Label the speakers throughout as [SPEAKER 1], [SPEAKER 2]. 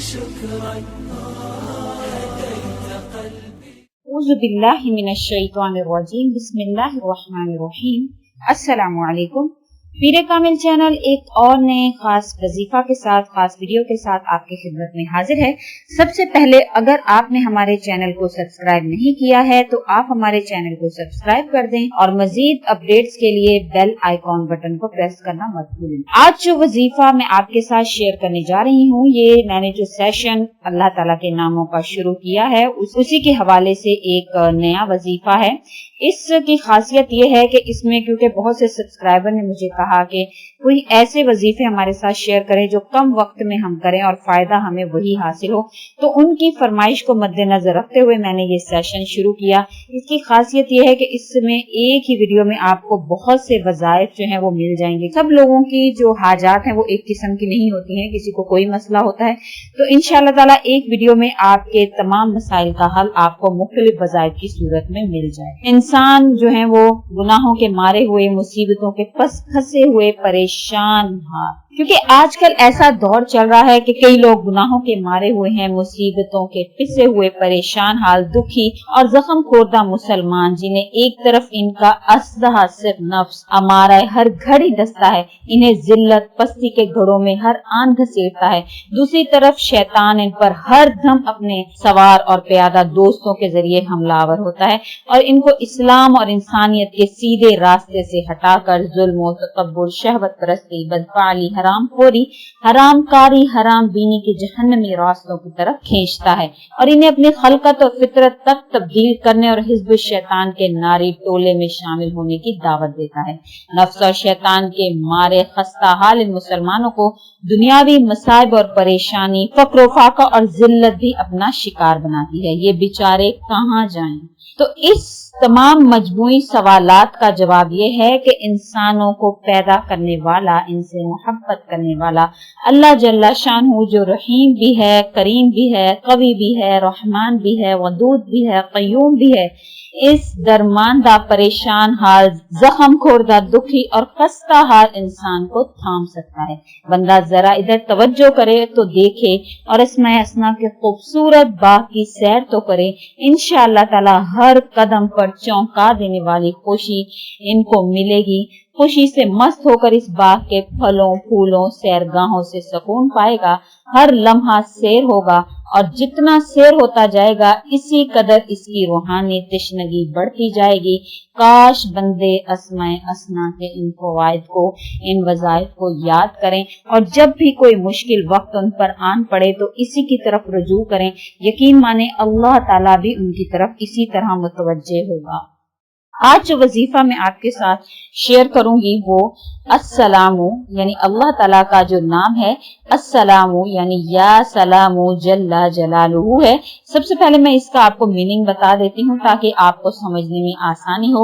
[SPEAKER 1] أعوذ باللہ من الشیطان الرجیم بسم اللہ الرحمن الرحیم۔ السلام علیکم۔ پیر کامل چینل ایک اور نئے خاص وظیفہ کے ساتھ، خاص ویڈیو کے ساتھ آپ کی خدمت میں حاضر ہے۔ سب سے پہلے اگر آپ نے ہمارے چینل کو سبسکرائب نہیں کیا ہے تو آپ ہمارے چینل کو سبسکرائب کر دیں اور مزید اپڈیٹس کے لیے بیل آئیکن بٹن کو پریس کرنا مت بھولیں۔ آج جو وظیفہ میں آپ کے ساتھ شیئر کرنے جا رہی ہوں، یہ میں نے جو سیشن اللہ تعالیٰ کے ناموں کا شروع کیا ہے اسی کے حوالے سے ایک نیا وظیفہ ہے۔ اس کی خاصیت یہ ہے کہ اس میں کیونکہ بہت سے سبسکرائبر نے مجھے کہا کہ کوئی ایسے وظیفے ہمارے ساتھ شیئر کریں جو کم وقت میں ہم کریں اور فائدہ ہمیں وہی حاصل ہو، تو ان کی فرمائش کو مد نظر رکھتے ہوئے میں نے یہ سیشن شروع کیا۔ اس کی خاصیت یہ ہے کہ اس میں ایک ہی ویڈیو میں آپ کو بہت سے وظائف جو ہیں وہ مل جائیں گے۔ سب لوگوں کی جو حاجات ہیں وہ ایک قسم کی نہیں ہوتی ہیں، کسی کو کوئی مسئلہ ہوتا ہے، تو انشاءاللہ تعالیٰ ایک ویڈیو میں آپ کے تمام مسائل کا حل آپ کو مختلف وظائف کی صورت میں مل جائے۔ انسان جو ہیں وہ گناہوں کے مارے ہوئے، مصیبتوں کے پس پھنسے ہوئے، پریشان کیونکہ آج کل ایسا دور چل رہا ہے کہ کئی لوگ گناہوں کے مارے ہوئے ہیں، مصیبتوں کے پسے ہوئے، پریشان حال، دکھی اور زخم خوردہ مسلمان، جنہیں ایک طرف ان کا اسدہ صرف نفس امارہ ہر گھڑی دستا ہے، انہیں ذلت پستی کے گھڑوں میں ہر آن گھسیٹتا ہے، دوسری طرف شیطان ان پر ہر دم اپنے سوار اور پیادہ دوستوں کے ذریعے حملہ آور ہوتا ہے اور ان کو اسلام اور انسانیت کے سیدھے راستے سے ہٹا کر ظلم و تکبر، شہوت پرستی، بدفعلی، حرام خوری، حرام کاری، حرام بینی کے جہنمی راستوں کی طرف کھینچتا ہے اور انہیں اپنی خلقت اور فطرت تک تبدیل کرنے اور حزب الشیطان کے ناری ٹولے میں شامل ہونے کی دعوت دیتا ہے۔ نفس اور شیطان کے مارے خستہ حال ان مسلمانوں کو دنیاوی مصائب اور پریشانی، فقر و فاقہ اور ذلت بھی اپنا شکار بناتی ہے۔ یہ بیچارے کہاں جائیں؟ تو اس تمام مجموعی سوالات کا جواب یہ ہے کہ انسانوں کو پیدا کرنے والا، ان سے محبت کرنے والا اللہ جل شانہ، جو رحیم بھی ہے، کریم بھی ہے، قوی بھی ہے، رحمان بھی ہے، ودود بھی ہے، قیوم بھی ہے، اس درماندہ، پریشان حال، زخم خوردہ، دکھی اور خستہ حال انسان کو تھام سکتا ہے۔ بندہ ذرا ادھر توجہ کرے تو دیکھے اور اسماء حسنہ کے خوبصورت باغ کی سیر تو کرے، انشاءاللہ تعالی ہر قدم پر چونکا دینے والی خوشی ان کو ملے گی۔ خوشی سے مست ہو کر اس باغ کے پھلوں، پھولوں، سیرگاہوں سے سکون پائے گا، ہر لمحہ سیر ہوگا اور جتنا سیر ہوتا جائے گا اسی قدر اس کی روحانی تشنگی بڑھتی جائے گی۔ کاش بندے اسماء حسنہ کے ان فوائد کو، ان وظائف کو یاد کریں اور جب بھی کوئی مشکل وقت ان پر آن پڑے تو اسی کی طرف رجوع کریں۔ یقین مانیں اللہ تعالیٰ بھی ان کی طرف اسی طرح متوجہ ہوگا۔ آج جو وظیفہ میں آپ کے ساتھ شیئر کروں گی وہ السلام، یعنی اللہ تعالیٰ کا جو نام ہے السلام، یعنی یا سلام جل جلالہ ہے۔ سب سے پہلے میں اس کا آپ کو میننگ بتا دیتی ہوں تاکہ آپ کو سمجھنے میں آسانی ہو۔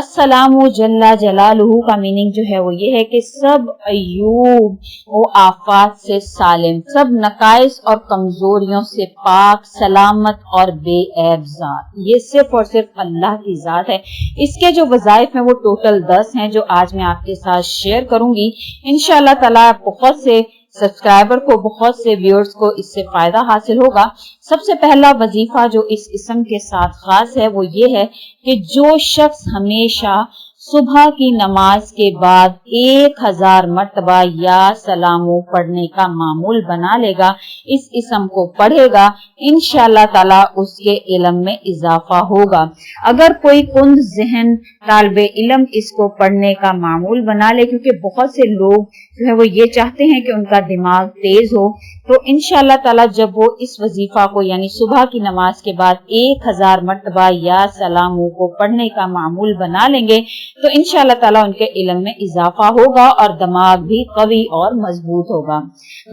[SPEAKER 1] السلام جل جلالہ کا میننگ جو ہے وہ یہ ہے کہ سب عیوب و آفات سے سالم، سب نقائص اور کمزوریوں سے پاک، سلامت اور بے عیب ذات، یہ صرف اور صرف اللہ کی ذات ہے۔ اس کے جو وظائف ہیں وہ ٹوٹل 10 ہیں جو آج میں آپ کے ساتھ شیئر کروں گی۔ انشاءاللہ تعالیٰ بہت سے سبسکرائبر کو، بہت سے ویورز کو اس سے فائدہ حاصل ہوگا۔ سب سے پہلا وظیفہ جو اس اسم کے ساتھ خاص ہے وہ یہ ہے کہ جو شخص ہمیشہ صبح کی نماز کے بعد 1000 مرتبہ یا سلامو پڑھنے کا معمول بنا لے گا، اس اسم کو پڑھے گا، انشاءاللہ تعالیٰ اس کے علم میں اضافہ ہوگا۔ اگر کوئی کند ذہن طالب علم اس کو پڑھنے کا معمول بنا لے، کیونکہ بہت سے لوگ جو ہے وہ یہ چاہتے ہیں کہ ان کا دماغ تیز ہو، تو انشاءاللہ تعالیٰ جب وہ اس وظیفہ کو یعنی صبح کی نماز کے بعد 1000 مرتبہ یا سلامو کو پڑھنے کا معمول بنا لیں گے تو انشاءاللہ تعالیٰ ان کے علم میں اضافہ ہوگا اور دماغ بھی قوی اور مضبوط ہوگا۔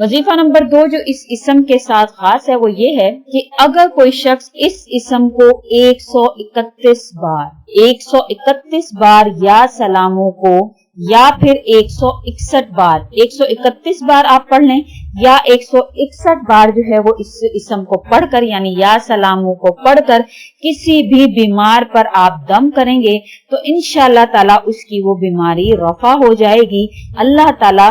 [SPEAKER 1] وظیفہ نمبر 2 جو اس اسم کے ساتھ خاص ہے وہ یہ ہے کہ اگر کوئی شخص اس اسم کو 131 بار یا سلاموں کو یا پھر 161 بار 131 بار آپ پڑھ لیں یا 161 بار جو ہے وہ اس اسم کو پڑھ کر یعنی یا سلاموں کو پڑھ کر کسی بھی بیمار پر آپ دم کریں گے تو انشاءاللہ تعالیٰ اس کی وہ بیماری رفع ہو جائے گی۔ اللہ تعالیٰ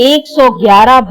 [SPEAKER 1] 111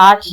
[SPEAKER 1] 8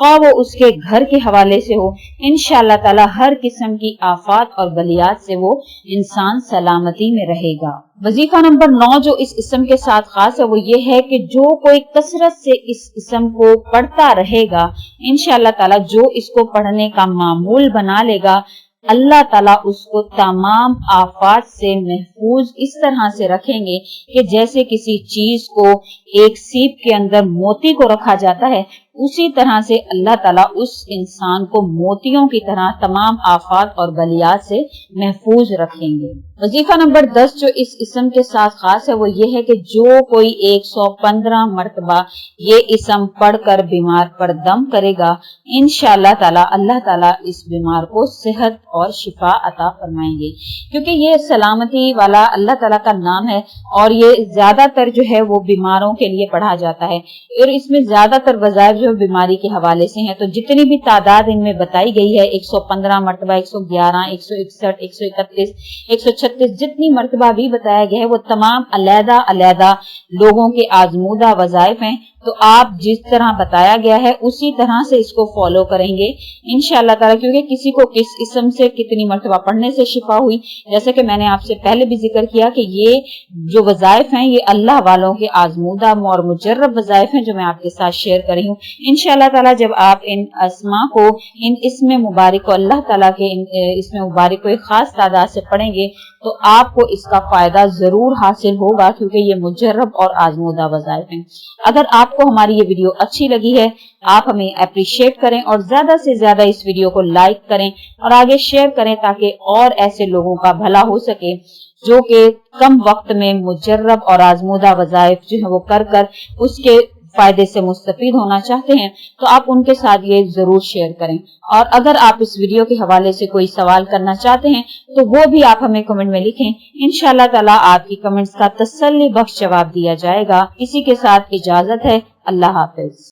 [SPEAKER 1] خواہ وہ اس کے گھر کے حوالے سے ہو، انشاءاللہ تعالی ہر قسم کی آفات اور بلیات سے وہ انسان سلامتی میں رہے گا۔ وظیفہ نمبر 9 جو اس اسم کے ساتھ خاص ہے وہ یہ ہے کہ جو کوئی کثرت سے اس اسم کو پڑھتا رہے گا، انشاءاللہ تعالی جو اس کو پڑھنے کا معمول بنا لے گا، اللہ تعالیٰ اس کو تمام آفات سے محفوظ اس طرح سے رکھیں گے کہ جیسے کسی چیز کو ایک سیپ کے اندر موتی کو رکھا جاتا ہے، اسی طرح سے اللہ تعالیٰ اس انسان کو موتیوں کی طرح تمام آفات اور بلیات سے محفوظ رکھیں گے۔ وظیفہ نمبر 10 جو اس اسم کے ساتھ خاص ہے وہ یہ ہے کہ جو کوئی 115 مرتبہ یہ اسم پڑھ کر بیمار پر دم کرے گا، انشاءاللہ تعالی اللہ تعالیٰ اس بیمار کو صحت اور شفا عطا فرمائیں گے، کیونکہ یہ سلامتی والا اللہ تعالیٰ کا نام ہے اور یہ زیادہ تر جو ہے وہ بیماروں کے لیے پڑھا جاتا ہے، اور اس میں زیادہ تر وظائف جو بیماری کے حوالے سے ہیں، تو جتنی بھی تعداد ان میں بتائی گئی ہے 115 مرتبہ، 111، 161، 131، 136 جتنی مرتبہ بھی بتایا گیا ہے وہ تمام علیحدہ علیحدہ لوگوں کے آزمودہ وظائف ہیں، تو آپ جس طرح بتایا گیا ہے اسی طرح سے اس کو فالو کریں گے انشاءاللہ تعالی، کیونکہ کسی کو کس اسم سے کتنی مرتبہ پڑھنے سے شفا ہوئی، جیسے کہ میں نے آپ سے پہلے بھی ذکر کیا کہ یہ جو وظائف ہیں یہ اللہ والوں کے آزمودہ اور مجرب وظائف ہیں جو میں آپ کے ساتھ شیئر کر رہی ہوں۔ انشاءاللہ تعالی جب آپ ان اسماء کو، ان اسم مبارک کو، اللہ تعالیٰ کے اسم مبارک کو ایک خاص تعداد سے پڑھیں گے تو آپ کو اس کا فائدہ ضرور حاصل ہوگا، کیونکہ یہ مجرب اور آزمودہ وظائف ہیں۔ اگر آپ کو ہماری یہ ویڈیو اچھی لگی ہے، آپ ہمیں اپریشیٹ کریں اور زیادہ سے زیادہ اس ویڈیو کو لائک کریں اور آگے شیئر کریں تاکہ اور ایسے لوگوں کا بھلا ہو سکے جو کہ کم وقت میں مجرب اور آزمودہ وظائف جو ہے وہ کر اس کے فائدے سے مستفید ہونا چاہتے ہیں، تو آپ ان کے ساتھ یہ ضرور شیئر کریں۔ اور اگر آپ اس ویڈیو کے حوالے سے کوئی سوال کرنا چاہتے ہیں تو وہ بھی آپ ہمیں کمنٹ میں لکھیں، انشاءاللہ تعالی آپ کی کمنٹس کا تسلی بخش جواب دیا جائے گا۔ اسی کے ساتھ اجازت ہے، اللہ حافظ۔